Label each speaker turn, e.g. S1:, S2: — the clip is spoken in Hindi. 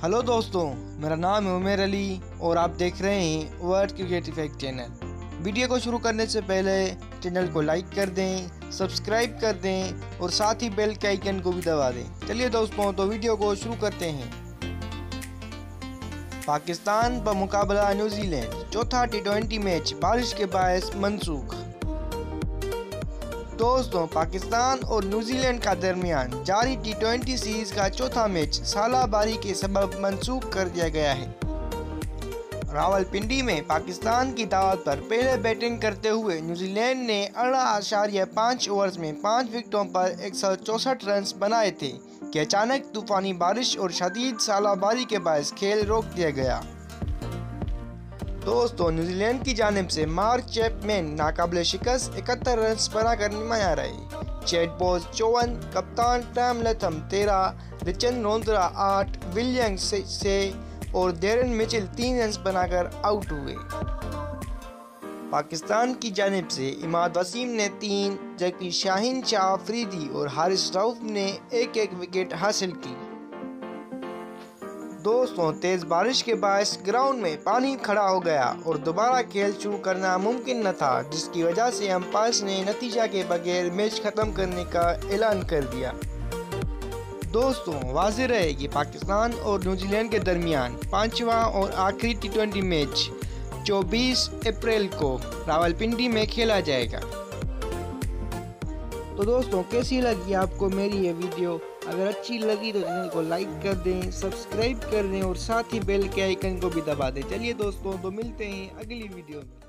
S1: हेलो दोस्तों, मेरा नाम है उमेर अली और आप देख रहे हैं world cricket effect channel. Video को शुरू करने से पहले चैनल को लाइक कर दें, सब्सक्राइब कर दें और साथ ही बेल के आइकन को भी दबा दें। चलिए दोस्तों, तो वीडियो को शुरू करते हैं। पाकिस्तान पर मुकाबला न्यूजीलैंड, चौथा T20 मैच बारिश के बायस मनसूख। दोस्तों, पाकिस्तान और न्यूजीलैंड का दरमियान जारी T20 सीरीज का चौथा मैच सालाबारी के सबब मंसूख कर दिया गया है। रावलपिंडी में पाकिस्तान की दावत पर पहले बैटिंग करते हुए न्यूजीलैंड ने 18.5 ओवर्स में 5 विकेटों पर 164 रन बनाए थे कि अचानक तूफानी बारिश और शदीद सालाबारी के बायस खेल रोक दिया गया। दोस्तों, न्यूजीलैंड की जानिब से मार्क चैपमैन नाकाबिले शिकस्त 71 रन बनाकर नुमाया रहे। चैट बोस 54, कप्तान टॉम लैथम 13, रिचर्ड रोंद्रा 8, विलियम्स 6 और डेरन मिचेल 3 रन बनाकर आउट हुए। पाकिस्तान की जानिब से इमाद वसीम ने 3 जबकि शाहीन शाह अफरीदी और हारिस रऊफ ने एक विकेट हासिल की। दोस्तों, तेज बारिश के बायस ग्राउंड में पानी खड़ा हो गया और दोबारा खेल शुरू करना मुमकिन न था, जिसकी वजह से अंपायर्स ने नतीजा के बगैर मैच खत्म करने का ऐलान कर दिया। दोस्तों, वाज़ेह रहे कि पाकिस्तान और न्यूजीलैंड के दरमियान 5वां और आखिरी T20 मैच 24 अप्रैल को रावलपिंडी में खेला जाएगा। तो दोस्तों, कैसी लगी आपको मेरी ये वीडियो? अगर अच्छी लगी तो चैनल को लाइक कर दें, सब्सक्राइब कर दें और साथ ही बेल के आइकन को भी दबा दें। चलिए दोस्तों, तो मिलते हैं अगली वीडियो में।